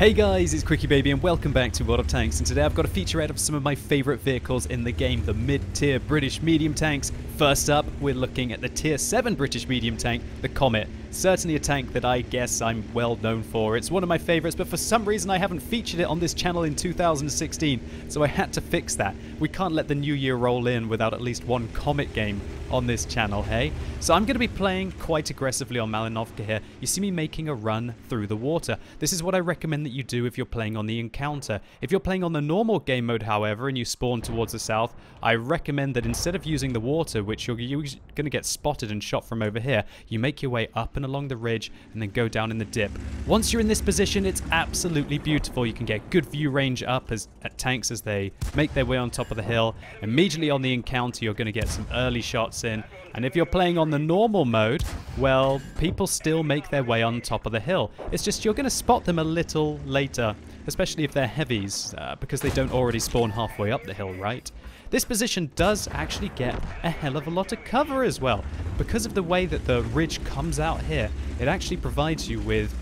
Hey guys, it's QuickyBaby and welcome back to World of Tanks, and today I've got a featurette of some of my favourite vehicles in the game, the mid-tier British medium tanks. First up, we're looking at the tier 7 British medium tank, the Comet. Certainly a tank that I guess I'm well known for. It's one of my favourites, but for some reason I haven't featured it on this channel in 2016, so I had to fix that. We can't let the new year roll in without at least one Comet game on this channel, hey? So I'm going to be playing quite aggressively on Malinovka here. You see me making a run through the water. This is what I recommend that you do if you're playing on the encounter. If you're playing on the normal game mode, however, and you spawn towards the south, I recommend that instead of using the water, which you're going to get spotted and shot from over here, you make your way up and along the ridge and then go down in the dip. Once you're in this position, it's absolutely beautiful. You can get good view range up at tanks as they make their way on top of the hill. Immediately on the encounter, you're going to get some early shots in. And if you're playing on the normal mode, well, people still make their way on top of the hill. It's just you're going to spot them a little later, especially if they're heavies, because they don't already spawn halfway up the hill, right? This position does actually get a hell of a lot of cover as well. Because of the way that the ridge comes out here, it actually provides you with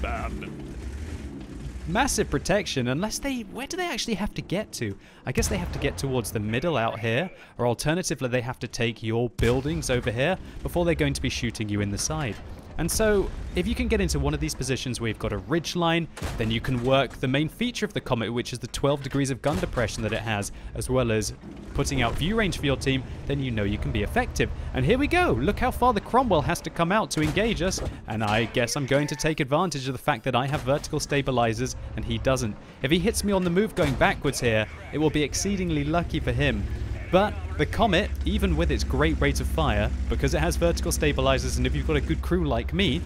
massive protection, unless where do they actually have to get to? I guess they have to get towards the middle out here, or alternatively they have to take your buildings over here before they're going to be shooting you in the side. And so, if you can get into one of these positions where you've got a ridge line, then you can work the main feature of the Comet, which is the 12 degrees of gun depression that it has, as well as putting out view range for your team, then you know you can be effective. And here we go! Look how far the Cromwell has to come out to engage us, and I guess I'm going to take advantage of the fact that I have vertical stabilizers and he doesn't. If he hits me on the move going backwards here, it will be exceedingly lucky for him. But the Comet, even with its great rate of fire, because it has vertical stabilizers, and if you've got a good crew like me,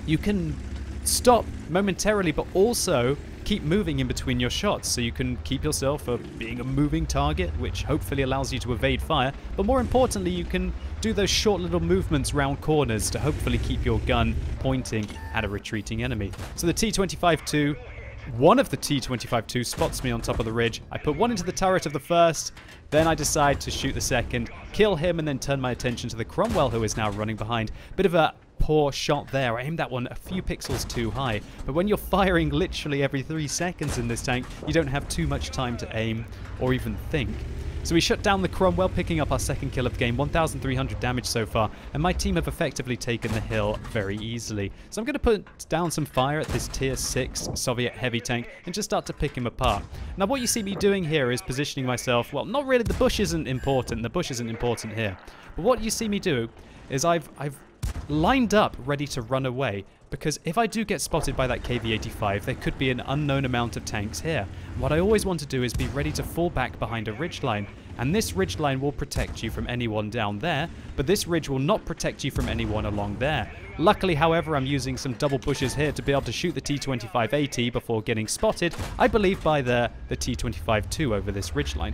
you can stop momentarily but also keep moving in between your shots, so you can keep yourself being a moving target, which hopefully allows you to evade fire, but more importantly you can do those short little movements round corners to hopefully keep your gun pointing at a retreating enemy. So the T-25-2, one of the T-25-2 spots me on top of the ridge. I put one into the turret of the first, then I decide to shoot the second, kill him, and then turn my attention to the Cromwell, who is now running behind. Bit of a poor shot there. I aimed that one a few pixels too high. But when you're firing literally every 3 seconds in this tank, you don't have too much time to aim or even think. So we shut down the Cromwell, picking up our second kill of the game, 1,300 damage so far, and my team have effectively taken the hill very easily. So I'm going to put down some fire at this tier 6 Soviet heavy tank and just start to pick him apart. Now what you see me doing here is positioning myself, well, not really, the bush isn't important here, but what you see me do is I've lined up ready to run away, because if I do get spotted by that KV-85, there could be an unknown amount of tanks here. What I always want to do is be ready to fall back behind a ridgeline, and this ridgeline will protect you from anyone down there, but this ridge will not protect you from anyone along there. Luckily, however, I'm using some double bushes here to be able to shoot the T-25-AT before getting spotted, I believe by the T-25-2 over this ridgeline.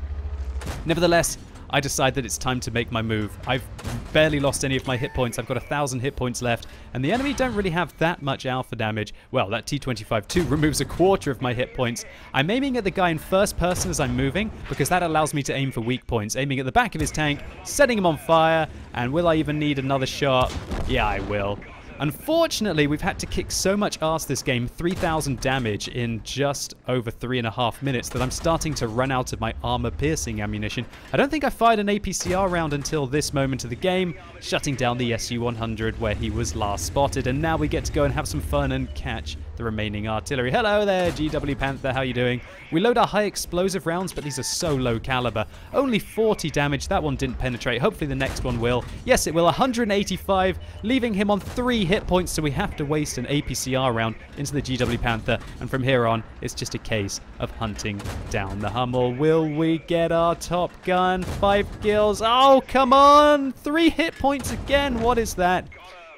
Nevertheless, I decide that it's time to make my move. I've barely lost any of my hit points. I've got 1,000 hit points left, and the enemy don't really have that much alpha damage. Well, that T-25-2 removes a quarter of my hit points. I'm aiming at the guy in first person as I'm moving, because that allows me to aim for weak points. Aiming at the back of his tank, setting him on fire, and will I even need another shot? Yeah, I will. Unfortunately, we've had to kick so much ass this game, 3,000 damage in just over 3.5 minutes, that I'm starting to run out of my armor-piercing ammunition. I don't think I fired an APCR round until this moment of the game, shutting down the Su-100 where he was last spotted, and now we get to go and have some fun and catch the remaining artillery. Hello there, GW Panther, how you doing? We load our high explosive rounds, but these are so low caliber. Only 40 damage, that one didn't penetrate. Hopefully the next one will. Yes, it will, 185, leaving him on 3 hit points, so we have to waste an APCR round into the GW Panther, and from here on, it's just a case of hunting down the Hummel. Will we get our Top Gun? 5 kills. Oh, come on! 3 hit points again. What is that?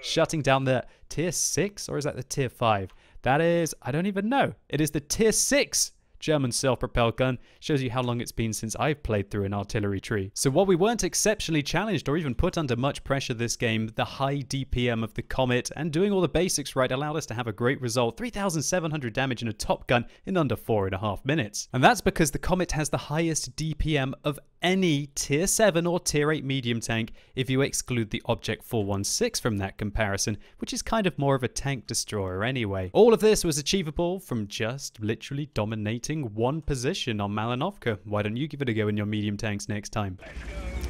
Shutting down the tier 6, or is that the tier 5? That is, I don't even know. It is the tier 6 German self-propelled gun. Shows you how long it's been since I've played through an artillery tree. So while we weren't exceptionally challenged or even put under much pressure this game, the high DPM of the Comet and doing all the basics right allowed us to have a great result. 3,700 damage in a Top Gun in under 4.5 minutes. And that's because the Comet has the highest DPM of any tier 7 or tier 8 medium tank if you exclude the Object 416 from that comparison, which is kind of more of a tank destroyer anyway. All of this was achievable from just literally dominating one position on Malinovka. Why don't you give it a go in your medium tanks next time?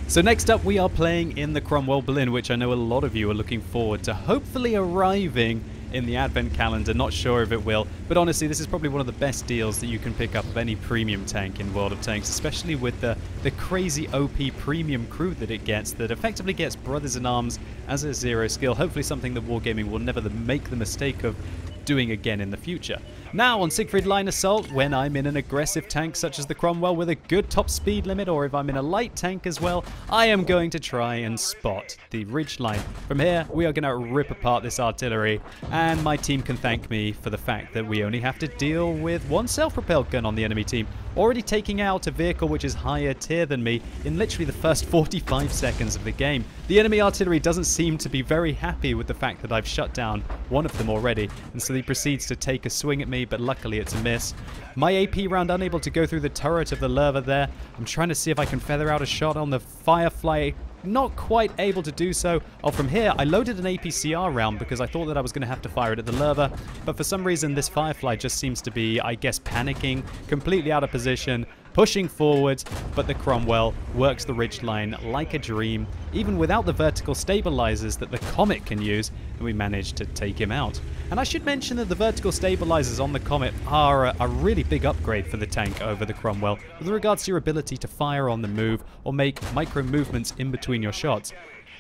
So next up we are playing in the Cromwell Berlin, which I know a lot of you are looking forward to hopefully arriving in the advent calendar. Not sure if it will, but honestly this is probably one of the best deals that you can pick up of any premium tank in World of Tanks, especially with the crazy OP premium crew that it gets, that effectively gets Brothers in Arms as a 0 skill. Hopefully something that Wargaming will never make the mistake of doing again in the future. Now on Siegfried Line Assault, when I'm in an aggressive tank such as the Cromwell with a good top speed limit, or if I'm in a light tank as well, I am going to try and spot the ridge line. From here, we are going to rip apart this artillery, and my team can thank me for the fact that we only have to deal with one self-propelled gun on the enemy team, already taking out a vehicle which is higher tier than me in literally the first 45 seconds of the game. The enemy artillery doesn't seem to be very happy with the fact that I've shut down one of them already, and so he proceeds to take a swing at me, but luckily it's a miss. My AP round unable to go through the turret of the Lerva there. I'm trying to see if I can feather out a shot on the Firefly. Not quite able to do so. Oh, from here, I loaded an APCR round because I thought that I was going to have to fire it at the Lerva, but for some reason this Firefly just seems to be, I guess, panicking, completely out of position, pushing forward, but the Cromwell works the ridgeline like a dream, even without the vertical stabilizers that the Comet can use, and we managed to take him out. And I should mention that the vertical stabilizers on the Comet are a really big upgrade for the tank over the Cromwell with regards to your ability to fire on the move or make micro movements in between your shots.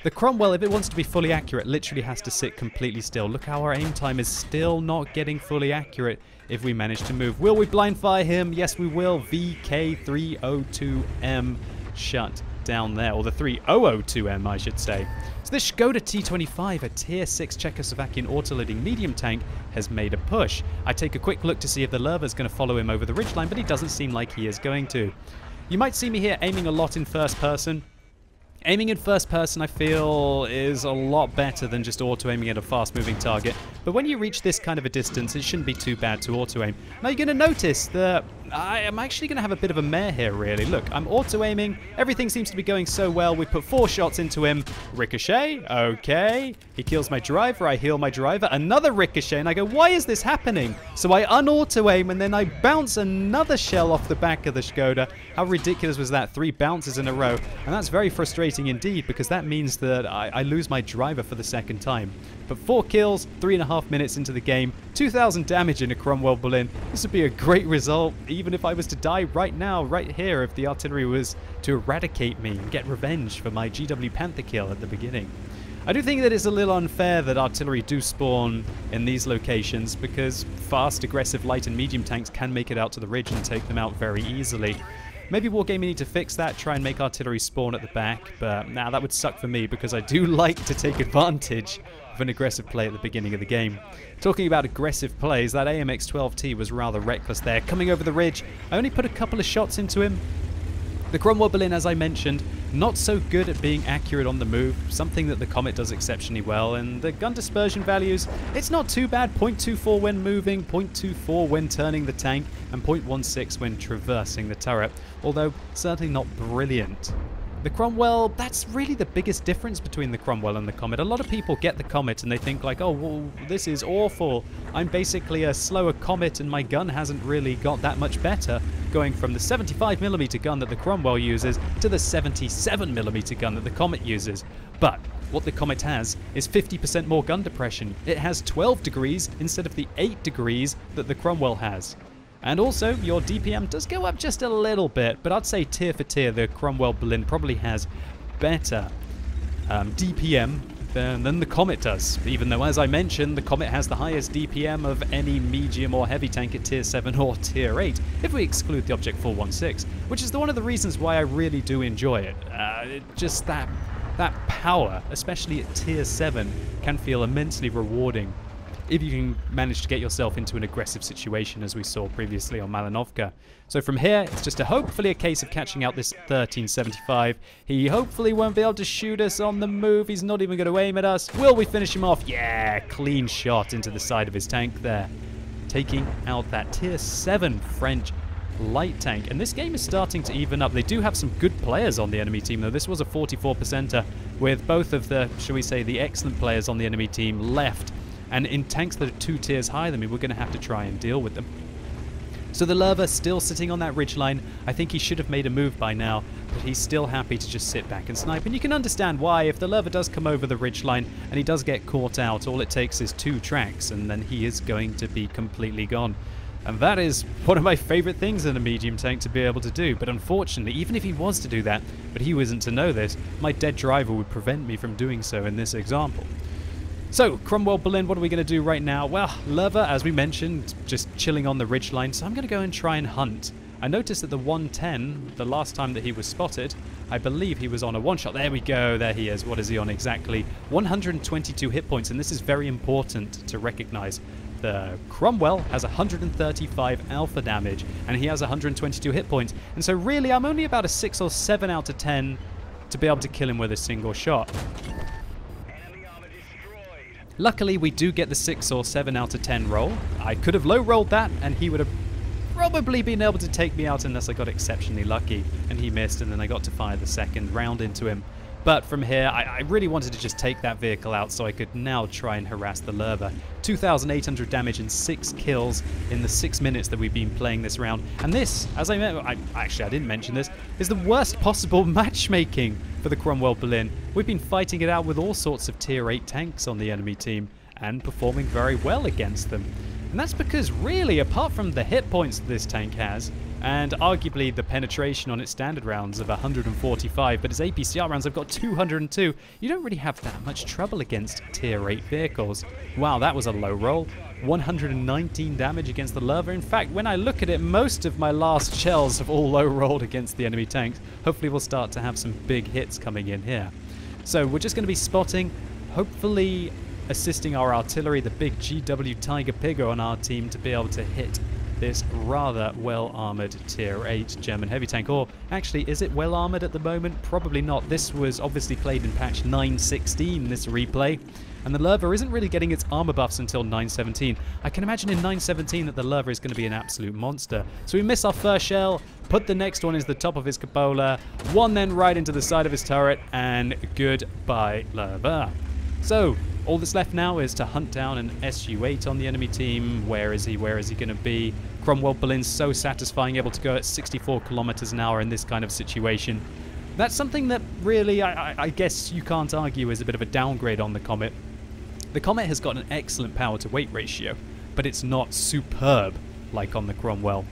The Cromwell, if it wants to be fully accurate, literally has to sit completely still. Look how our aim time is still not getting fully accurate if we manage to move. Will we blind fire him? Yes, we will. VK302M shut down there, or the 3002M, I should say. So this Skoda T25, a tier 6 Czechoslovakian autoloading medium tank, has made a push. I take a quick look to see if the Lerva is going to follow him over the ridgeline, but he doesn't seem like he is going to. You might see me here aiming a lot in first person. Aiming in first person, I feel, is a lot better than just auto-aiming at a fast-moving target. But when you reach this kind of a distance, it shouldn't be too bad to auto-aim. Now you're going to notice that I am actually going to have a bit of a mare here, really. Look, I'm auto-aiming. Everything seems to be going so well. We put 4 shots into him. Ricochet. Okay. He kills my driver. I heal my driver. Another ricochet. And I go, why is this happening? So I un-auto-aim, and then I bounce another shell off the back of the Skoda. How ridiculous was that? 3 bounces in a row. And that's very frustrating indeed, because that means that I lose my driver for the second time. But 4 kills, 3.5 minutes into the game, 2,000 damage in a Cromwell Berlin. This would be a great result, even if I was to die right now, right here, if the artillery was to eradicate me and get revenge for my GW Panther kill at the beginning. I do think that it's a little unfair that artillery do spawn in these locations, because fast, aggressive, light and medium tanks can make it out to the ridge and take them out very easily. Maybe Wargaming need to fix that, try and make artillery spawn at the back, but nah, that would suck for me because I do like to take advantage of an aggressive play at the beginning of the game. Talking about aggressive plays, that AMX-12T was rather reckless there. Coming over the ridge, I only put a couple of shots into him. The Cromwell Berlin, as I mentioned, not so good at being accurate on the move, something that the Comet does exceptionally well, and the gun dispersion values, it's not too bad. 0.24 when moving, 0.24 when turning the tank, and 0.16 when traversing the turret, although certainly not brilliant. The Cromwell, that's really the biggest difference between the Cromwell and the Comet. A lot of people get the Comet and they think like, oh, well, this is awful. I'm basically a slower Comet and my gun hasn't really got that much better, going from the 75mm gun that the Cromwell uses to the 77mm gun that the Comet uses. But what the Comet has is 50% more gun depression. It has 12 degrees instead of the 8 degrees that the Cromwell has. And also, your DPM does go up just a little bit, but I'd say tier for tier, the Cromwell Berlin probably has better DPM than the Comet does. Even though, as I mentioned, the Comet has the highest DPM of any medium or heavy tank at tier 7 or tier 8, if we exclude the Object 416, which is one of the reasons why I really do enjoy it. Just that power, especially at tier 7, can feel immensely rewarding if you can manage to get yourself into an aggressive situation, as we saw previously on Malinovka. So from here, it's just hopefully a case of catching out this 1375. He hopefully won't be able to shoot us on the move. He's not even going to aim at us. Will we finish him off? Yeah, clean shot into the side of his tank there. Taking out that tier 7 French light tank. And this game is starting to even up. They do have some good players on the enemy team, though. This was a 44%er with both of the, shall we say, the excellent players on the enemy team left. And in tanks that are 2 tiers higher than me, we're going to have to try and deal with them. So the Lerva still sitting on that ridgeline. I think he should have made a move by now, but he's still happy to just sit back and snipe. And you can understand why. If the Lerva does come over the ridgeline and he does get caught out, all it takes is 2 tracks and then he is going to be completely gone. And that is one of my favorite things in a medium tank to be able to do. But unfortunately, even if he was to do that, but he wasn't to know this, my dead driver would prevent me from doing so in this example. So, Cromwell, Berlin, what are we going to do right now? Well, Lerva, as we mentioned, just chilling on the ridgeline, so I'm going to go and try and hunt. I noticed that the 110, the last time that he was spotted, I believe he was on a one-shot. There we go, there he is. What is he on exactly? 122 hit points, and this is very important to recognize. The Cromwell has 135 alpha damage, and he has 122 hit points. And so really, I'm only about a 6 or 7 out of 10 to be able to kill him with a single shot. Luckily, we do get the 6 or 7 out of 10 roll. I could have low-rolled that, and he would have probably been able to take me out unless I got exceptionally lucky. And he missed, and then I got to fire the second round into him. But from here, I really wanted to just take that vehicle out so I could now try and harass the Lerva. 2,800 damage and 6 kills in the 6 minutes that we've been playing this round. And this, as I didn't mention this, is the worst possible matchmaking for the Cromwell Berlin. We've been fighting it out with all sorts of tier 8 tanks on the enemy team and performing very well against them. And that's because really, apart from the hit points that this tank has, and arguably the penetration on its standard rounds of 145, but its APCR rounds have got 202, you don't really have that much trouble against tier 8 vehicles. Wow, that was a low roll. 119 damage against the Lerva. In fact, when I look at it, most of my last shells have all low rolled against the enemy tanks. Hopefully we'll start to have some big hits coming in here. So we're just going to be spotting, hopefully assisting our artillery, the big GW Tiger Pigger on our team, to be able to hit this rather well-armoured tier 8 German heavy tank. Or actually, is it well-armoured at the moment? Probably not. This was obviously played in patch 9.16, this replay, and the Lerva isn't really getting its armour buffs until 9.17. I can imagine in 9.17 that the Lerva is going to be an absolute monster. So we miss our first shell, put the next one into the top of his cupola, one then right into the side of his turret, and goodbye, Lerva. So all that's left now is to hunt down an SU-8 on the enemy team. Where is he? Where is he going to be? Cromwell Berlin's so satisfying, able to go at 64 kilometers an hour in this kind of situation. That's something that really, I guess you can't argue is a bit of a downgrade on the Comet. The Comet has got an excellent power-to-weight ratio, but it's not superb like on the Cromwell.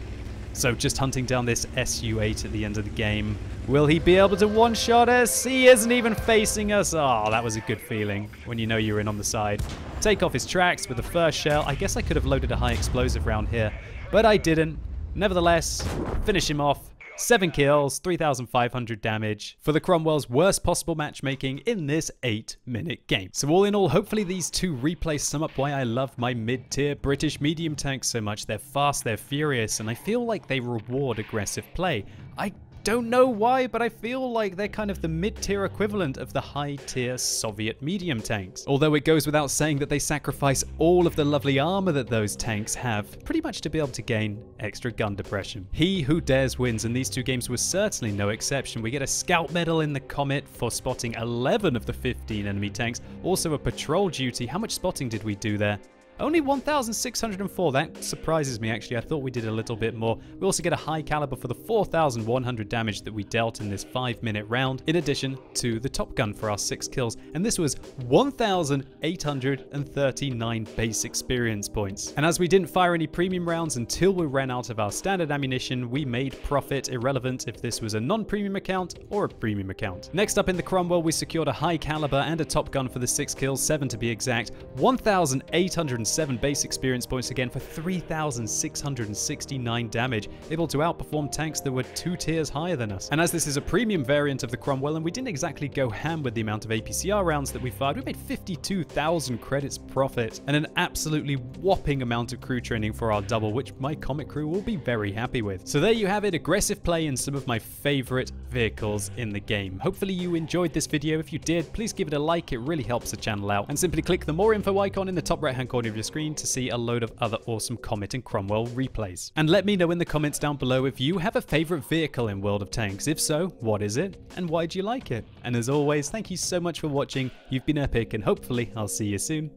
So just hunting down this SU-8 at the end of the game. Will he be able to one-shot us? He isn't even facing us. Oh, that was a good feeling when you know you're in on the side. Take off his tracks with the first shell. I guess I could have loaded a high explosive round here, but I didn't. Nevertheless, finish him off. 7 kills, 3,500 damage for the Cromwell's worst possible matchmaking in this 8-minute game. So all in all, hopefully these two replays sum up why I love my mid-tier British medium tanks so much. They're fast, they're furious, and I feel like they reward aggressive play. I don't know why, but I feel like they're kind of the mid-tier equivalent of the high-tier Soviet medium tanks. Although it goes without saying that they sacrifice all of the lovely armor that those tanks have, pretty much to be able to gain extra gun depression. He who dares wins, and these two games were certainly no exception. We get a scout medal in the Comet for spotting 11 of the 15 enemy tanks, also a patrol duty. How much spotting did we do there? Only 1,604. That surprises me, actually. I thought we did a little bit more. We also get a high caliber for the 4,100 damage that we dealt in this 5-minute round, in addition to the Top Gun for our 6 kills. And this was 1,839 base experience points. And as we didn't fire any premium rounds until we ran out of our standard ammunition, we made profit irrelevant if this was a non-premium account or a premium account. Next up in the Cromwell, we secured a high caliber and a Top Gun for the 6 kills, 7 to be exact, 1,807 base experience points again for 3,669 damage, able to outperform tanks that were 2 tiers higher than us. And as this is a premium variant of the Cromwell and we didn't exactly go ham with the amount of APCR rounds that we fired, we made 52,000 credits profit and an absolutely whopping amount of crew training for our double, which my Comet crew will be very happy with. So there you have it, aggressive play in some of my favorite vehicles in the game. Hopefully you enjoyed this video. If you did, please give it a like. It really helps the channel out. And simply click the more info icon in the top right hand corner of your screen to see a load of other awesome Comet and Cromwell replays. And let me know in the comments down below if you have a favorite vehicle in World of Tanks. If so, what is it and why do you like it? And as always, thank you so much for watching. You've been epic and hopefully I'll see you soon.